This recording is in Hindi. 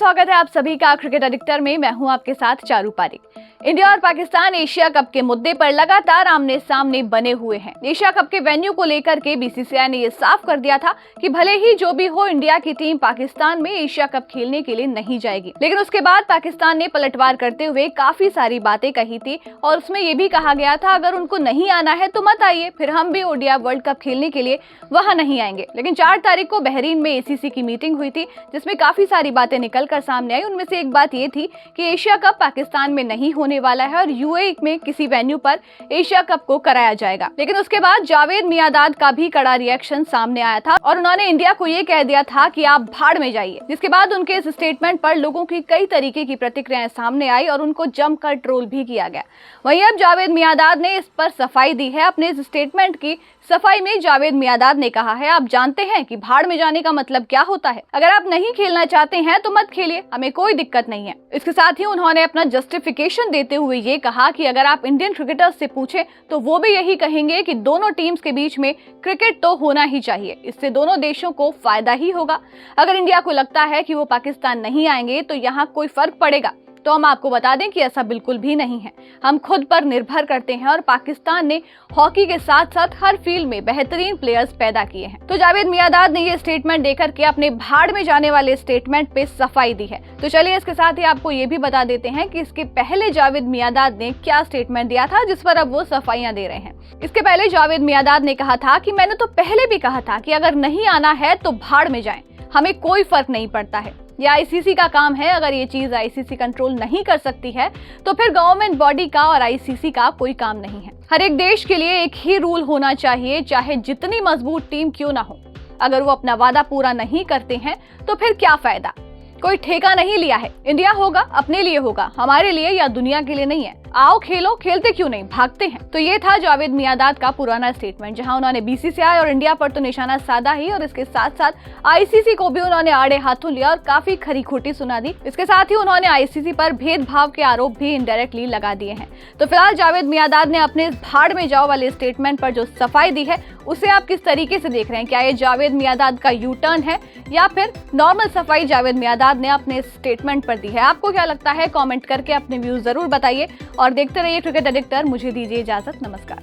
स्वागत है आप सभी का क्रिकेट एडिक्टर में। मैं हूं आपके साथ चारू पारिक। इंडिया और पाकिस्तान एशिया कप के मुद्दे पर लगातार आमने सामने बने हुए हैं। एशिया कप के वेन्यू को लेकर के बीसीसीआई ने ये साफ कर दिया था कि भले ही जो भी हो, इंडिया की टीम पाकिस्तान में एशिया कप खेलने के लिए नहीं जाएगी। लेकिन उसके बाद पाकिस्तान ने पलटवार करते हुए काफी सारी बातें कही थी और उसमें ये भी कहा गया था अगर उनको नहीं आना है तो मत आइए, फिर हम भी ओडीआई वर्ल्ड कप खेलने के लिए वहां नहीं आएंगे। लेकिन 4 तारीख को बहरीन में एसीसी की मीटिंग हुई थी जिसमें काफी सारी बातें निकल कर सामने आई। उनमें से एक बात ये थी कि एशिया कप पाकिस्तान में नहीं होने वाला है और यूएई में किसी वेन्यू पर एशिया कप को कराया जाएगा। लेकिन उसके बाद जावेद मियांदाद का भी कड़ा रिएक्शन सामने आया था और उन्होंने इंडिया को ये कह दिया था कि आप भाड़ में जाइए। जिसके बाद उनके इस स्टेटमेंट पर लोगों की कई तरीके की प्रतिक्रियाएं सामने आई और उनको जमकर ट्रोल भी किया गया। वहीं अब जावेद मियांदाद ने इस पर सफाई दी है। अपने इस स्टेटमेंट की सफाई में जावेद मियांदाद ने कहा है, आप जानते हैं कि भाड़ में जाने का मतलब क्या होता है। अगर आप नहीं खेलना चाहते हैं तो मत खेलिए, हमें कोई दिक्कत नहीं है। इसके साथ ही उन्होंने अपना जस्टिफिकेशन देते हुए ये कहा कि अगर आप इंडियन क्रिकेटर्स से पूछें तो वो भी यही कहेंगे कि दोनों टीम्स के बीच में क्रिकेट तो होना ही चाहिए, इससे दोनों देशों को फायदा ही होगा। अगर इंडिया को लगता है कि वो पाकिस्तान नहीं आएंगे तो यहाँ कोई फर्क पड़ेगा, तो हम आपको बता दें कि ऐसा बिल्कुल भी नहीं है। हम खुद पर निर्भर करते हैं और पाकिस्तान ने हॉकी के साथ साथ हर फील्ड में बेहतरीन प्लेयर्स पैदा किए हैं। तो जावेद मियांदाद ने ये स्टेटमेंट देकर के अपने भाड़ में जाने वाले स्टेटमेंट पे सफाई दी है। तो चलिए इसके साथ ही आपको ये भी बता देते हैं कि इसके पहले जावेद मियांदाद ने क्या स्टेटमेंट दिया था जिस पर अब वो सफाइयां दे रहे हैं। इसके पहले जावेद मियांदाद ने कहा था कि मैंने तो पहले भी कहा था कि अगर नहीं आना है तो भाड़ में जाएं, हमें कोई फर्क नहीं पड़ता है। ये आईसीसी का काम है, अगर ये चीज आईसीसी कंट्रोल नहीं कर सकती है तो फिर गवर्नमेंट बॉडी का और आईसीसी का कोई काम नहीं है। हर एक देश के लिए एक ही रूल होना चाहिए, चाहे जितनी मजबूत टीम क्यों ना हो। अगर वो अपना वादा पूरा नहीं करते हैं तो फिर क्या फायदा। कोई ठेका नहीं लिया है, इंडिया होगा अपने लिए होगा, हमारे लिए या दुनिया के लिए नहीं है। आओ खेलो, खेलते क्यों नहीं, भागते हैं। तो ये था जावेद मियांदाद का पुराना स्टेटमेंट, जहां उन्होंने बीसीसीआई और इंडिया पर तो निशाना साधा ही और इसके साथ साथ आईसीसी को भी उन्होंने आड़े हाथों लिया और काफी खरी खोटी सुना दी। इसके साथ ही उन्होंने आईसीसी पर भेदभाव के आरोप भी इनडायरेक्टली लगा दिए हैं। तो फिलहाल जावेद मियांदाद ने अपने इस भाड़ में जाओ वाले स्टेटमेंट पर जो सफाई दी है उसे आप किस तरीके से देख रहे हैं? क्या ये जावेद मियांदाद का यू टर्न है या फिर नॉर्मल सफाई जावेद मियांदाद ने अपने स्टेटमेंट पर दी है? आपको क्या लगता है? कमेंट करके अपने व्यूज जरूर बताइए और देखते रहिए क्रिकेट एडिक्टर। मुझे दीजिए इजाजत, नमस्कार।